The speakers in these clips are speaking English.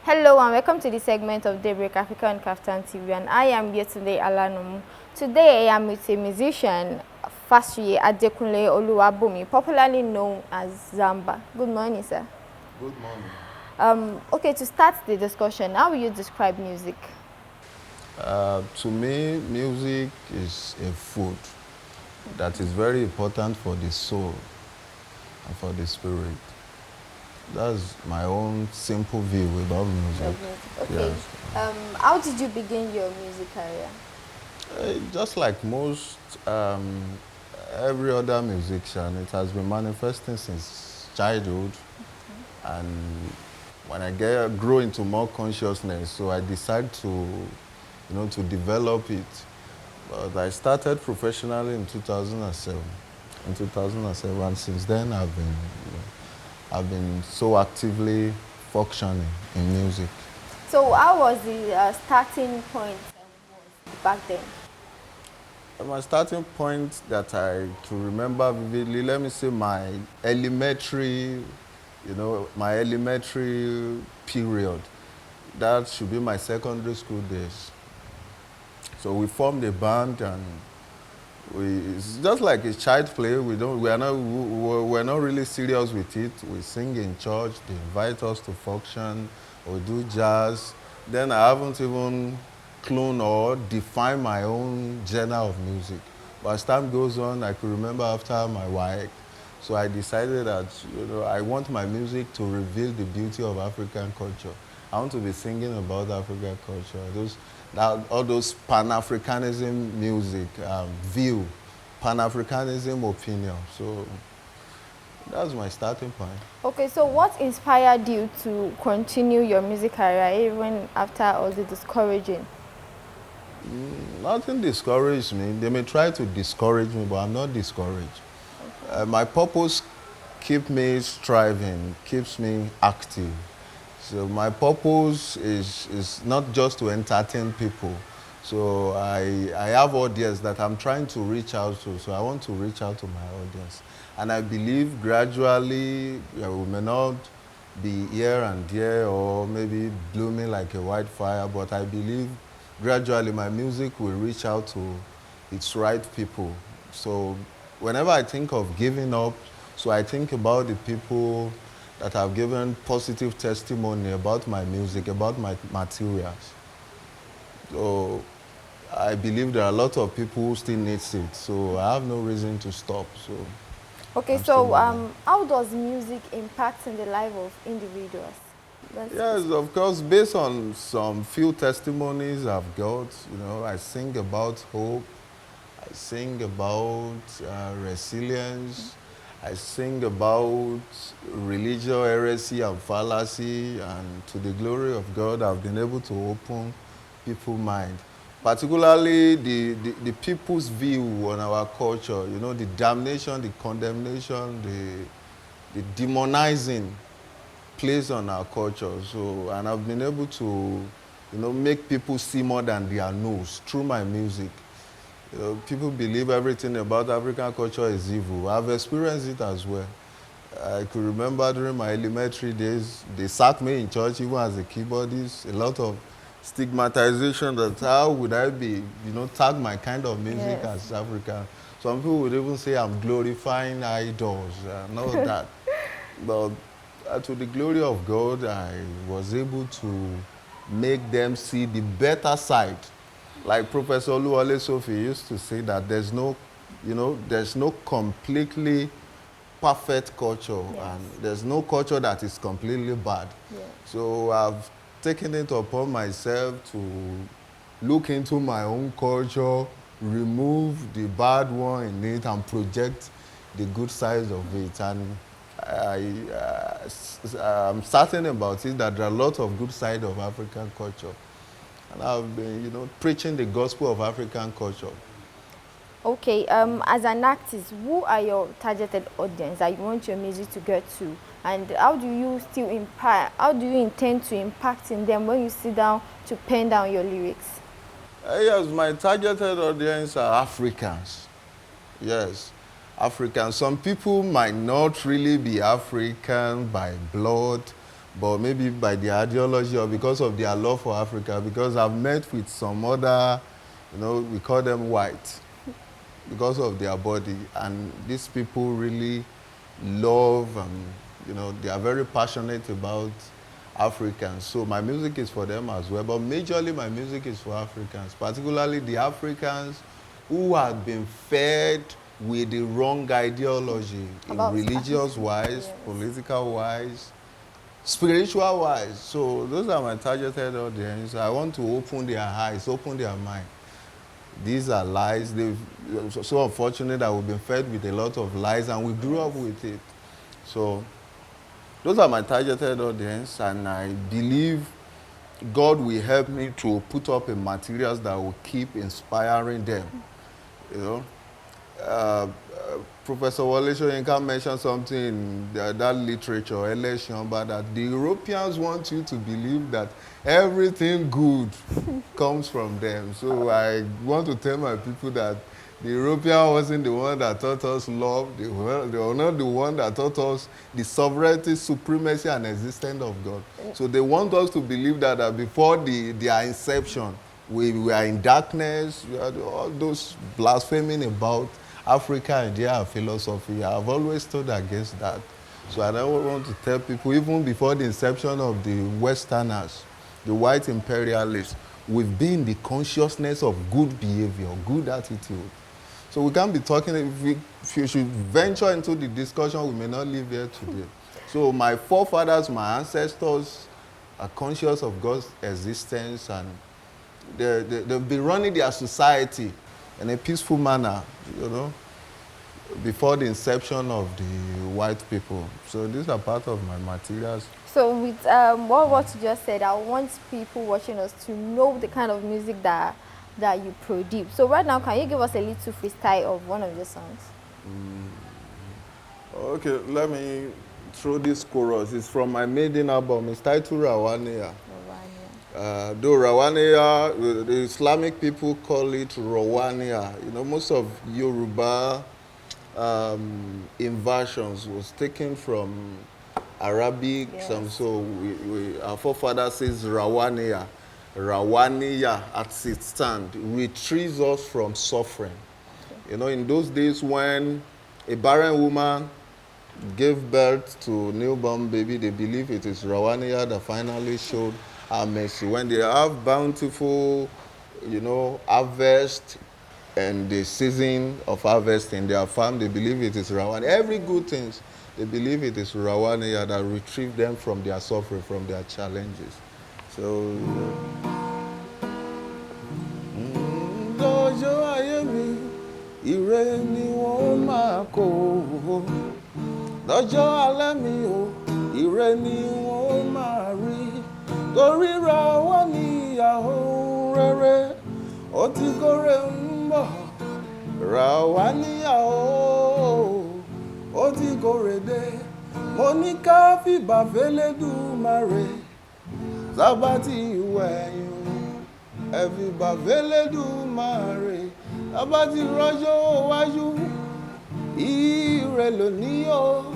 Hello and welcome to the segment of Daybreak Africa on Kaftan TV, and I am here today, Alanumu. Today I am with a musician, Fashiye Adekunle Oluwabumi, popularly known as Zamba. Good morning, sir. Good morning. Okay, to start the discussion, how will you describe music? To me, music is a food that is very important for the soul and for the spirit. That's my own simple view about music. Okay. Yes. How did you begin your music career? Just like most every other musician, it has been manifesting since childhood. And when I grow into more consciousness, so I decide to develop it. But I started professionally in 2007. And since then I've been so actively functioning in music. So how was the starting point back then? My starting point that I can remember vividly, let me say my elementary period. That should be my secondary school days. So we formed a band, and it's just like a child play. We're not really serious with it. We sing in church, they invite us to function, or do jazz. Then I haven't even cloned or defined my own genre of music. But as time goes on, I could remember after my wife, so I decided that I want my music to reveal the beauty of African culture. I want to be singing about African culture. All those Pan-Africanism music, view, Pan-Africanism opinion. So that's my starting point. Okay, so what inspired you to continue your music career even after all the discouraging? Nothing discouraged me. They may try to discourage me, but I'm not discouraged. My purpose keeps me striving, keeps me active. So my purpose is not just to entertain people. So I have audience that I'm trying to reach out to. So I want to reach out to my audience. And I believe gradually, we may not be here and there or maybe blooming like a wildfire, but I believe gradually my music will reach out to its right people. So whenever I think of giving up, so I think about the people that have given positive testimony about my music, about my materials. So I believe there are a lot of people who still need it. So I have no reason to stop. Okay, so how does music impact in the life of individuals? Yes, of course, based on some few testimonies I've got, I sing about hope, I sing about resilience, I sing about religious heresy and fallacy, and to the glory of God, I've been able to open people's mind. Particularly the people's view on our culture, the damnation, the condemnation, the demonizing placed on our culture. So, and I've been able to, make people see more than their nose through my music. People believe everything about African culture is evil. I've experienced it as well. I could remember during my elementary days, they sacked me in church even as a keyboardist. A lot of stigmatization that how would I be, tag my kind of music as African. Some people would even say I'm glorifying idols and all that. But to the glory of God, I was able to make them see the better side. Like Professor Oluwale Sophie used to say that there's no completely perfect culture, and there's no culture that is completely bad. So I've taken it upon myself to look into my own culture, remove the bad one in it, and project the good sides of it. And I'm certain about it that there are a lot of good sides of African culture. And I've been, preaching the gospel of African culture. Okay, as an artist, who are your targeted audience that you want your music to get to? And how do you intend to impact in them when you sit down to pen down your lyrics? Yes, my targeted audience are Africans. Yes, Africans. Some people might not really be African by blood, but maybe by their ideology or because of their love for Africa, because I've met with some other, we call them white, because of their body. And these people really love, they are very passionate about Africans. So my music is for them as well. But majorly my music is for Africans, particularly the Africans who have been fed with the wrong ideology, About religious-wise, yes. political-wise, spiritual-wise. So those are my targeted audience. I want to open their eyes, open their mind. These are lies. They've so unfortunate that we've been fed with a lot of lies and we grew up with it. So those are my targeted audience, and I believe God will help me to put up in materials that will keep inspiring them. You know, Professor Wale Soyinka mentioned something in that literature, election, but that the Europeans want you to believe that everything good comes from them. So I want to tell my people that the European wasn't the one that taught us love. They were not the one that taught us the sovereignty, supremacy, and existence of God. So they want us to believe that before their inception, we were in darkness. We had all those blaspheming about Africa and their philosophy. I've always stood against that. So I don't want to tell people, even before the inception of the Westerners, the white imperialists, we've been in the consciousness of good behavior, good attitude. So we can't be talking, if you should venture into the discussion, we may not live here today. So my forefathers, my ancestors are conscious of God's existence, and they'll be running their society in a peaceful manner, before the inception of the white people. So these are part of my materials. So with what you just said, I want people watching us to know the kind of music that you produce. So right now, can you give us a little freestyle of one of your songs? Okay, let me throw this chorus. It's from my maiden album. It's titled Rawania. Though Rawania, the Islamic people call it Rawania. Most of Yoruba inversions was taken from Arabic. Yes. So our forefather says Rawania. Rawania at its stand retrieves us from suffering. Okay. In those days when a barren woman gave birth to a newborn baby, they believe it is Rawania that finally showed our mercy. When they have bountiful, harvest and the season of harvest in their farm, they believe it is Rawania. Every good thing, they believe it is Rawania that retrieve them from their suffering, from their challenges. So, lọ́jọ́ ayé mi, ire ni wọ́n máa kó. Lọ́jọ́ alẹ́ mi o, ire ni wọ́n máa rí. Torí Rawania ohun rere, ó ti kórè ń bọ̀. Rawania ó ti kórè dé. Mo ní ká fìbà f'Ẹlẹ́dùmarè. Sábàtì wẹ̀yìn, ẹ fìbà f'Ẹlẹ́dùmarè. Sábàtì rọ́jò wájú, ire lónìí o,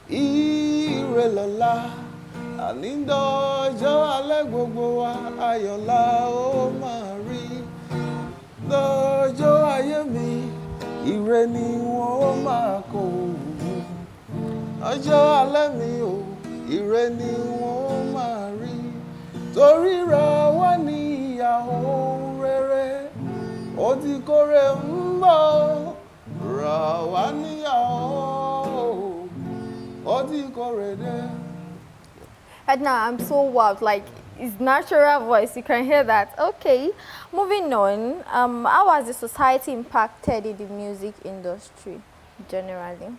ire lọ́la. Àní dọ́jọ́ alẹ́ gbogbo wa, ayọ̀ la ó máa rí. Dọ́jọ́ ayé mi, ire ni wọ́n máa kó. Dọ́jọ́ alẹ́ mi o, ire ni wọ́n máa rí. Torí Rawania ohun rere, ó ti kórè ń bọ̀. Rawania ó ti kórè dé. And now I'm so wild, like it's natural voice, you can hear that. Okay, moving on, how has the society impacted in the music industry generally?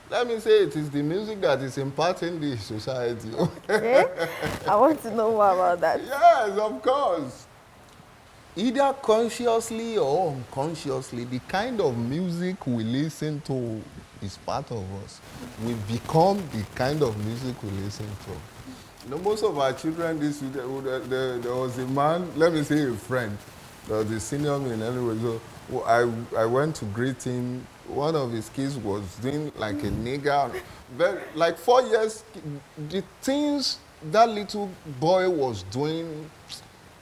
Let me say it is the music that is impacting the society. Okay, I want to know more about that. Yes, of course. Either consciously or unconsciously, the kind of music we listen to is part of us. We become the kind of music we listen to. Most of our children, there was a man, let me say a friend, that was a senior man anyway. So I went to greet him. One of his kids was doing like a nigger. Like 4 years, the things that little boy was doing,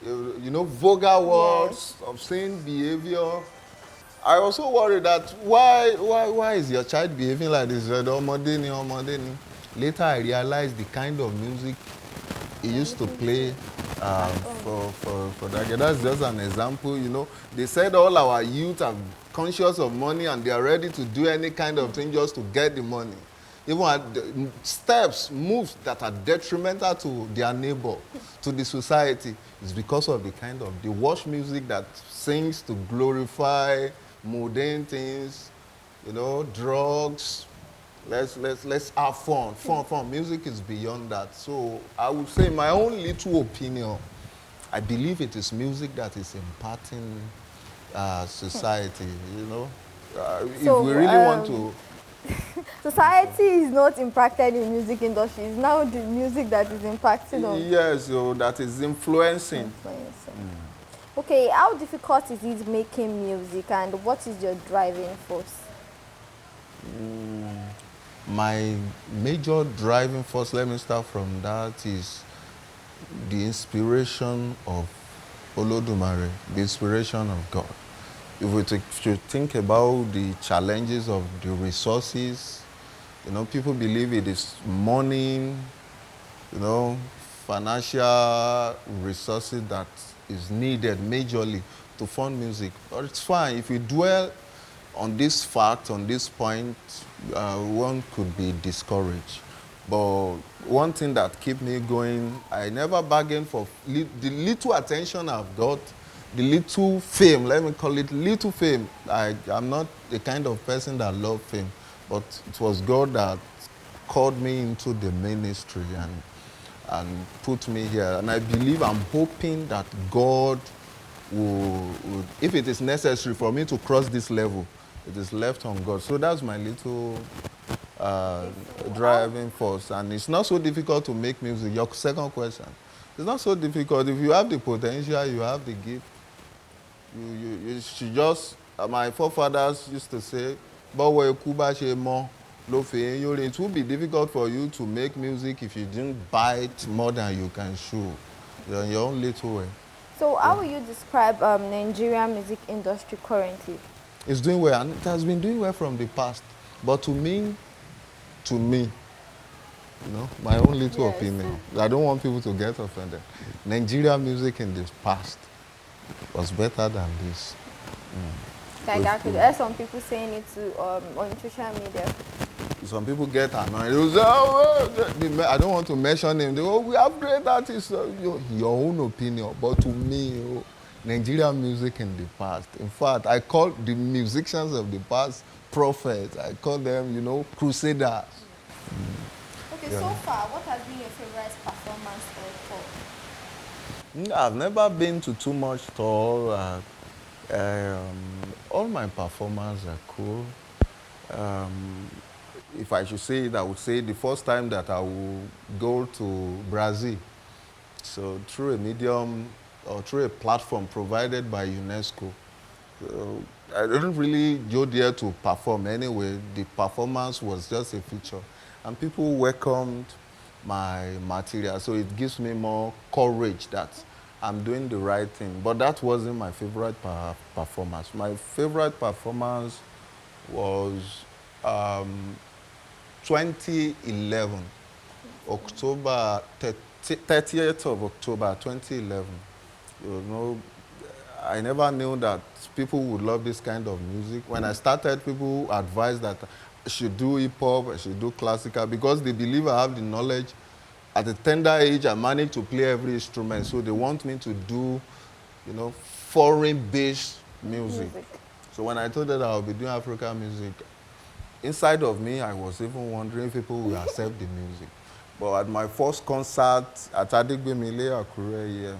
vulgar Yes. words, obscene behavior. I also worry that why is your child behaving like this? Ọmọdé ni, ọmọdé ni. Later, I realized the kind of music he You're used to listening play to at home. for that guy. That's just an example, They said all our youth are conscious of money and they are ready to do any kind of thing just to get the money. Even at the steps, moves that are detrimental to their neighbor, to the society, is because of the kind of, they watch music that sings to glorify mundane things, drugs. Let's have fun. Music is beyond that. So I would say, my own little opinion, I believe it is music that is imparting society. If we So really want to, society is not impacted in music industry. It's now the music that is impacted on yes, so that is influencing. influencing. Okay, how difficult is it making music, and what is your driving force? My major driving force, let me start from that, is the inspiration of Olodumare, the inspiration of God. If we should think about the challenges of the resources, people believe it is money, financial resources that is needed majorly to fund music. But it's fine. If we dwell on this fact, on this point, one could be discouraged. But one thing that keep me going, I never bargain for the little attention I've got, the little fame, let me call it little fame. I'm not the kind of person that love fame, but it was God that called me into the ministry and put me here. And I believe, I'm hoping that God will, if it is necessary for me to cross this level, it is left on God. So that's my little driving force. And it's not so difficult to make music. Your second question. It's not so difficult. If you have the potential, you have the gift, you should just, my forefathers used to say, "Bọ́wọ́ ikú bá ṣe mọ́ ló fi eyín yóò rìn." It would be difficult for you to make music if you didn't bite more than you can chew. You're in your own little way. So how will you describe Nigerian music industry currently? It's doing well, and it has been doing well from the past. But to me, my own little Yes. opinion, I don't want people to get offended. Nigerian music in the past was better than this. Like I could hear some people saying it to, on social media. Some people get annoyed. They will say, I don't want to mention him. They go, we have great artists. Your own opinion. But to me, Nigerian music in the past. In fact, I call the musicians of the past prophets. I call them, crusaders. Okay, Yeah. so far, what has been your favorite performance or tour? I've never been to too much tour. All my performances are cool. If I should say it, I would say the first time that I will go to Brazil, so through a medium or through a platform provided by UNESCO. So I didn't really go there to perform anyway. The performance was just a feature. And people welcomed my material, so it gives me more courage that I'm doing the right thing. But that wasn't my favorite performance. My favorite performance was 2011, October 30th of October 2011. I never knew that people would love this kind of music. When I started, people advised that I should do hip hop, I should do classical, because they believe I have the knowledge. At a tender age, I managed to play every instrument, so they want me to do, foreign-based music. So when I told them that I'll be doing African music, inside of me, I was even wondering if people will accept the music. But at my first concert at Adigbemile Akure here,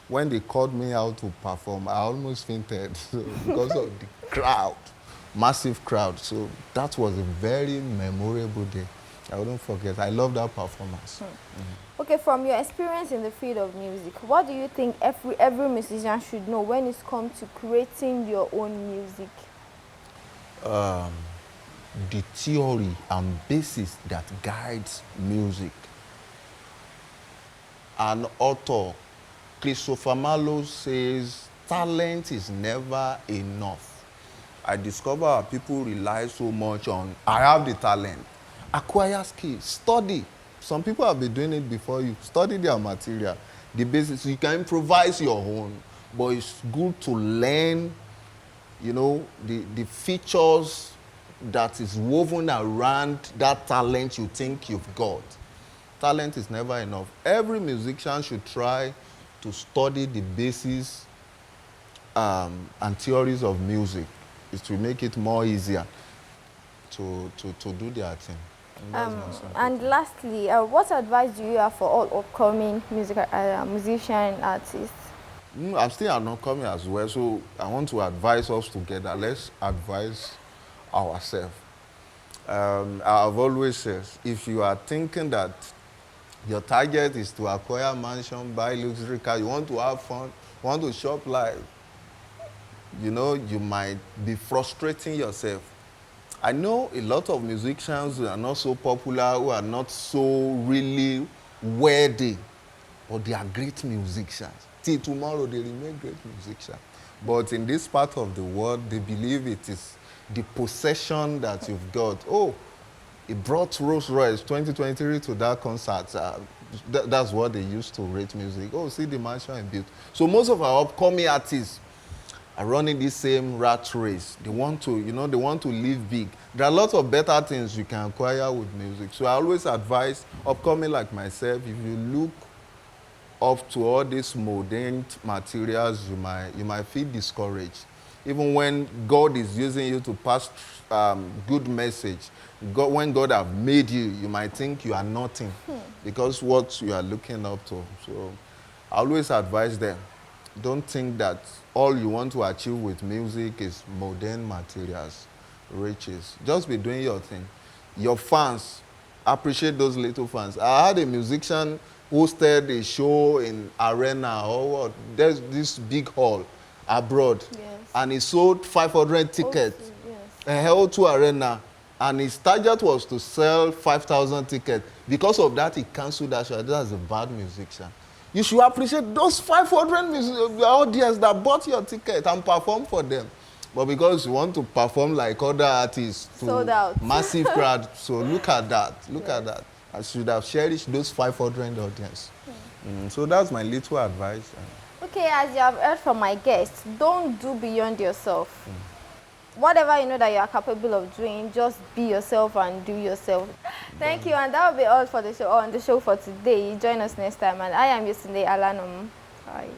when they called me out to perform, I almost fainted because of the crowd, massive crowd. So that was a very memorable day. I wouldn't forget. I love that performance. Okay, from your experience in the field of music, what do you think every musician should know when it comes to creating your own music? The theory and basis that guides music. an author, Christopher Marlowe, says talent is never enough. I discover people rely so much on, I have the talent. Acquire skills, study. Some people have been doing it before you. Study their material, the basics. You can improvise your own, but it's good to learn, the features that is woven around that talent you think you've got. Talent is never enough. Every musician should try to study the basis and theories of music. Is to make it more easier to do their thing. And lastly, what advice do you have for all upcoming musician artists? I'm still an upcoming as well, so I want to advise us together. Let's advise ourselves. I've always said, if you are thinking that your target is to acquire a mansion, buy luxury car, you want to have fun, want to shop life, you might be frustrating yourself. I know a lot of musicians who are not so popular, who are not so really worthy, but they are great musicians. Till tomorrow, they remain great musicians. But in this part of the world, they believe it is the possession that you've got. Oh, he brought Rolls Royce 2023 to that concert. That's what they used to rate music. Oh, see the mansion he built. So most of our upcoming artists are running this same rat race. They want to, they want to live big. There are lots of better things you can acquire with music. So I always advise upcoming like myself, if you look up to all these modern materials, you might feel discouraged. Even when God is using you to pass good message, when God have made you, you might think you are nothing because what you are looking up to. So I always advise them, don't think that all you want to achieve with music is modern materials, riches. Just be doing your thing. Your fans, appreciate those little fans. I had a musician hosted a show in Arena or what? There's this big hall abroad. Yes. And he sold 500 tickets. Yes. O2 Arena. And his target was to sell 5,000 tickets. Because of that, he canceled that show. That's a bad musician. You should appreciate those 500 audience that bought your ticket and perform for them. But because you want to perform like other artists to sold out. Massive crowd, so look at that. Look at that. I should have cherished those 500 audience. So that's my little advice. Okay, as you have heard from my guests, don't do beyond yourself. Whatever you know that you are capable of doing, just be yourself and do yourself. Thank you, and that will be all for the show on the show for today. Join us next time, and I am Yesunde Alanum. Bye.